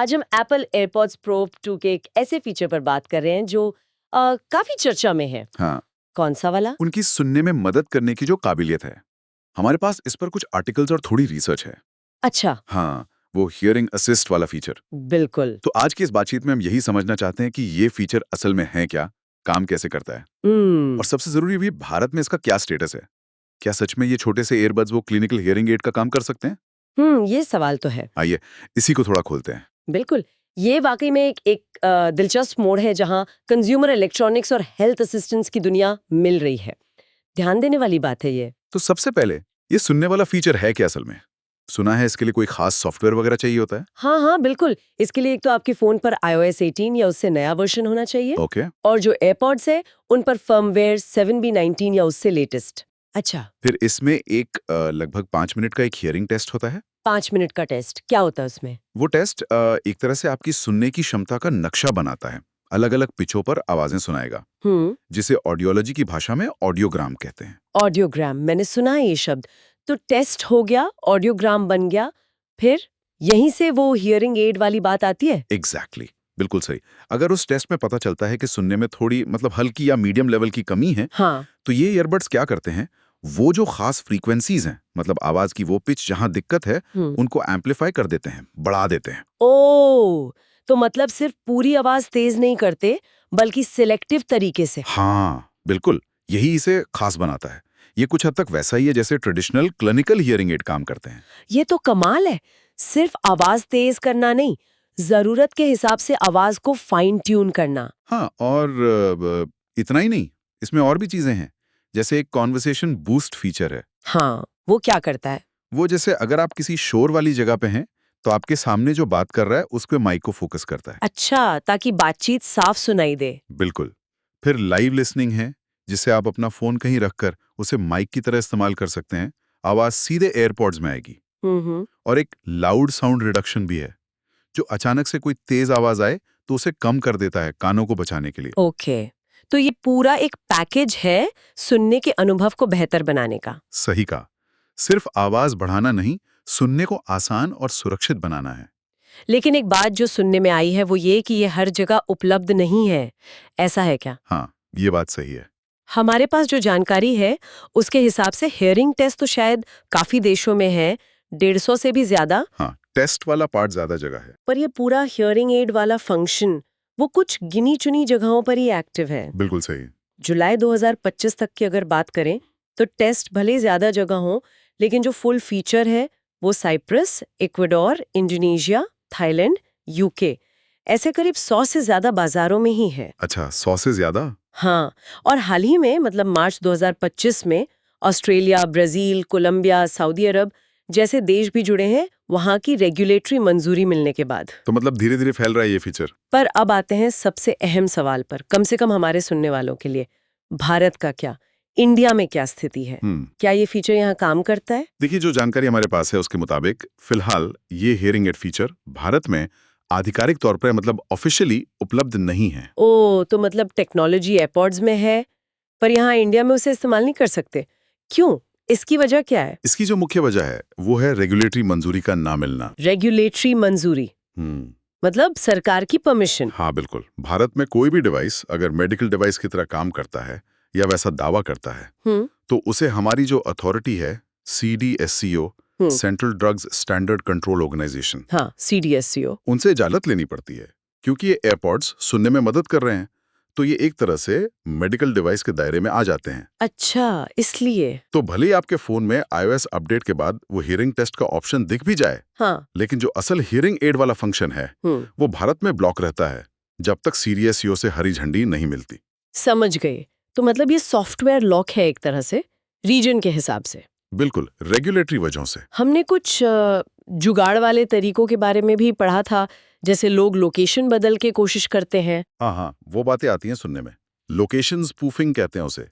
आज हम Apple AirPods pro 2 के एक ऐसे फीचर पर बात कर रहे हैं जो काफी चर्चा में है। हाँ, कौन सा वाला? उनकी सुनने में मदद करने की जो काबिलियत है। हमारे पास इस पर कुछ आर्टिकल्स और थोड़ी रिसर्च है। अच्छा, हाँ, वो हियरिंग असिस्ट वाला फीचर। बिल्कुल। तो आज की इस बातचीत में हम यही समझना चाहते हैं कि ये फीचर असल में है क्या, काम कैसे करता है, हम्म। और सबसे जरूरी भी भारत में इसका क्या स्टेटस है। क्या सच में ये छोटे से ईयरबड्स वो क्लिनिकल हियरिंग एड का काम कर सकते हैं? ये सवाल तो है। आइए इसी को थोड़ा खोलते हैं। बिल्कुल। ये वाकई में एक दिलचस्प मोड़ है जहां कंज्यूमर इलेक्ट्रॉनिक्स और हेल्थ असिस्टेंस की दुनिया मिल रही है। ध्यान देने वाली बात है ये। तो सबसे पहले ये सुनने वाला फीचर है क्या असल में? सुना है इसके लिए कोई खास सॉफ्टवेयर वगैरह चाहिए होता है? हाँ हाँ, बिल्कुल। इसके लिए एक तो आपके फोन पर iOS 18 या उससे नया वर्जन होना चाहिए। ओके। और जो एयरपॉड्स है उन पर फर्मवेयर 7B19 या उससे लेटेस्ट। अच्छा, फिर इसमें एक लगभग 5 मिनट का एक हियरिंग टेस्ट होता है। 5 मिनट का टेस्ट क्या होता है उसमें? वो टेस्ट एक तरह से आपकी सुनने की क्षमता का नक्शा बनाता है। अलग अलग पिचों पर आवाजें सुनाएगा, हम्म। जिसे ऑडियोलॉजी की भाषा में ऑडियोग्राम कहते हैं। ऑडियोग्राम, मैंने सुना है ये शब्द। तो टेस्ट हो गया, ऑडियोग्राम बन गया, फिर यहीं से वो हियरिंग एड वाली बात आती है। एग्जैक्टली, बिल्कुल सही। अगर उस टेस्ट में पता चलता है कि सुनने में थोड़ी मतलब हल्की या मीडियम लेवल की कमी है, हाँ। तो ये ईयरबड्स क्या करते हैं, वो जो खास फ्रीक्वेंसीज हैं, मतलब आवाज की वो पिच जहां दिक्कत है, हम्म। उनको एम्पलीफाई कर देते हैं, बढ़ा देते हैं। ओ, तो मतलब सिर्फ पूरी आवाज तेज नहीं करते, बल्कि सिलेक्टिव तरीके से। हाँ बिल्कुल, यही इसे खास बनाता है। ये कुछ हद तक वैसा ही है जैसे ट्रेडिशनल क्लिनिकल हियरिंग एड काम करते हैं। ये तो कमाल है। सिर्फ आवाज तेज करना नहीं, जरूरत के हिसाब से आवाज को फाइन ट्यून करना। हाँ, और इतना ही नहीं, इसमें और भी चीजें हैं। जैसे एक कॉन्वर्सेशन बूस्ट फीचर है। हाँ, वो क्या करता है? वो जैसे अगर आप किसी शोर वाली जगह पे हैं, तो आपके सामने जो बात कर रहा है उस पे माइक को फोकस करता है। अच्छा, ताकि बातचीत साफ सुनाई दे। बिल्कुल। फिर लाइव लिसनिंग है, जिससे आप अपना फोन कहीं रखकर उसे माइक की तरह इस्तेमाल कर सकते हैं। आवाज सीधे एयरपॉड्स में आएगी। हम्म। और एक लाउड साउंड रिडक्शन भी है, जो अचानक से कोई तेज आवाज आए तो उसे कम कर देता है कानों को बचाने के लिए। ओके, तो ये पूरा एक पैकेज है सुनने के अनुभव को बेहतर बनाने का। सही कहा। सिर्फ आवाज बढ़ाना नहीं, सुनने को आसान और सुरक्षित बनाना है। लेकिन एक बात जो सुनने में आई है वो ये कि ये हर जगह उपलब्ध नहीं है। ऐसा है क्या? हाँ, ये बात सही है। हमारे पास जो जानकारी है उसके हिसाब से हियरिंग टेस्ट तो शायद काफी देशों में है, 150 से भी ज्यादा। हाँ, टेस्ट वाला पार्ट ज्यादा जगह है। पर ये पूरा हियरिंग एड वाला फंक्शन वो कुछ गिनी चुनी जगहों पर ही एक्टिव है। बिल्कुल सही। जुलाई 2025 तक की अगर बात करें तो टेस्ट भले ज्यादा जगह हो, लेकिन जो फुल फीचर है वो Cyprus, Ecuador, Indonesia, Thailand, UK ऐसे करीब 100 से ज्यादा बाजारों में ही है। अच्छा, 100 से ज्यादा? हाँ, और हाल ही में मतलब मार्च 2025 में ऑस्ट्रेलिया, ब्राजील, कोलंबिया, सऊदी अरब जैसे देश भी जुड़े हैं वहां की रेगुलेटरी मंजूरी मिलने के बाद। तो मतलब धीरे धीरे फैल रहा है ये फीचर। पर अब आते हैं सबसे अहम सवाल पर, कम से कम हमारे सुनने वालों के लिए। भारत का क्या, इंडिया में क्या स्थिति है? क्या ये फीचर यहाँ काम करता है? देखिए, जो जानकारी हमारे पास है उसके मुताबिक फिलहाल ये हियरिंग एड फीचर भारत में आधिकारिक तौर पर मतलब ऑफिशियली उपलब्ध नहीं है। ओ, तो मतलब टेक्नोलॉजी एयरपॉड्स में है, पर यहाँ इंडिया में उसे इस्तेमाल नहीं कर सकते। क्यों? इसकी वजह क्या है? इसकी जो मुख्य वजह है वो है रेगुलेटरी मंजूरी का ना मिलना। रेगुलेटरी मंजूरी मतलब सरकार की परमिशन। हाँ बिल्कुल। भारत में कोई भी डिवाइस अगर मेडिकल डिवाइस की तरह काम करता है या वैसा दावा करता है, तो उसे हमारी जो अथॉरिटी है, CDSCO, central drugs standard control organisation, हाँ, CDSCO, उनसे इजाजत लेनी पड़ती है। क्योंकि ये एयरपॉड्स सुनने में मदद कर रहे हैं, तो ये एक तरह से मेडिकल डिवाइस के दायरे में आ जाते हैं। अच्छा, इसलिए। तो भले ही आपके फोन में iOS अपडेट के बाद वो हियरिंग टेस्ट का ऑप्शन दिख भी जाए, हाँ, लेकिन जो असल हियरिंग एड वाला फंक्शन है वो भारत में ब्लॉक रहता है, जब तक CDSCO से हरी झंडी नहीं मिलती। समझ गए। तो मतलब ये सॉफ्टवेयर लॉक है एक तरह से, रीजन के हिसाब से। बिल्कुल, रेगुलेटरी वजहों से। हमने कुछ जुगाड़ वाले तरीकों के बारे में भी पढ़ा था, जैसे लोग लोकेशन बदल के कोशिश करते हैं। हाँ हाँ, वो बातें आती हैं सुनने में। लोकेशन स्पूफिंग कहते हैं उसे।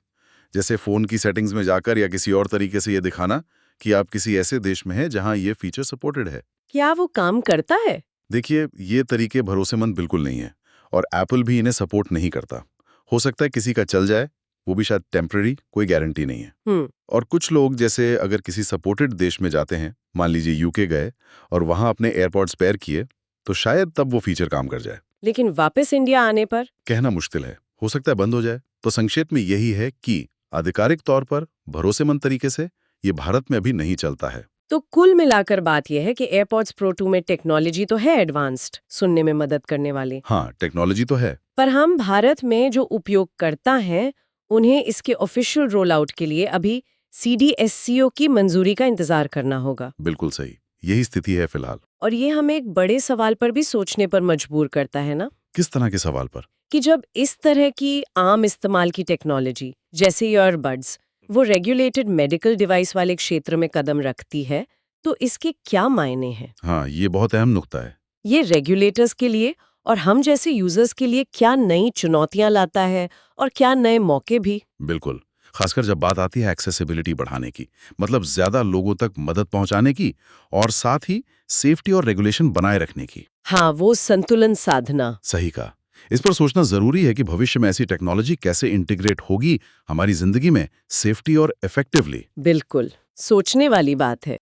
जैसे फोन की सेटिंग्स में जाकर या किसी और तरीके से ये दिखाना कि आप किसी ऐसे देश में हैं जहां ये फीचर सपोर्टेड है। क्या वो काम करता है? देखिए, ये तरीके भरोसेमंद बिल्कुल नहीं है, और एप्पल भी इन्हें सपोर्ट नहीं करता। हो सकता है किसी का चल जाए, वो भी शायद टेम्पररी, कोई गारंटी नहीं है। और कुछ लोग जैसे अगर किसी सपोर्टेड देश में जाते हैं, मान लीजिए यूके गए और वहां अपने एयरपॉड्स पेयर किए, तो शायद तब वो फीचर काम कर जाए। लेकिन वापस इंडिया आने पर? कहना मुश्किल है, हो सकता है बंद हो जाए। तो संक्षेप में यही है कि आधिकारिक तौर पर भरोसेमंद तरीके से ये भारत में अभी नहीं चलता है। तो कुल मिलाकर बात यह है कि एयरपॉड्स प्रो 2 में टेक्नोलॉजी तो है एडवांस्ड, सुनने में मदद करने वाली, हाँ, टेक्नोलॉजी तो है। पर हम भारत में जो उपयोगकर्ता हैं उन्हें इसके ऑफिशियल रोल आउट के लिए अभी CDSCO की मंजूरी का इंतजार करना होगा। बिल्कुल सही, यही स्थिति है फिलहाल। और ये हमें एक बड़े सवाल पर भी सोचने पर मजबूर करता है ना, किस तरह के सवाल पर? कि जब इस तरह की आम इस्तेमाल की टेक्नोलॉजी जैसे ईयरबड्स वो रेगुलेटेड मेडिकल डिवाइस वाले क्षेत्र में कदम रखती है, तो इसके क्या मायने हैं? हाँ, ये बहुत अहम नुक्ता है। ये रेगुलेटर्स के लिए और हम जैसे यूजर्स के लिए क्या नई चुनौतियां लाता है और क्या नए मौके भी? बिल्कुल, खासकर जब बात आती है एक्सेसिबिलिटी बढ़ाने की, मतलब ज्यादा लोगों तक मदद पहुंचाने की और साथ ही सेफ्टी और रेगुलेशन बनाए रखने की। हाँ, वो संतुलन साधना। सही कहा। इस पर सोचना जरूरी है कि भविष्य में ऐसी टेक्नोलॉजी कैसे इंटीग्रेट होगी हमारी जिंदगी में सेफ्टी और इफेक्टिवली। बिल्कुल, सोचने वाली बात है।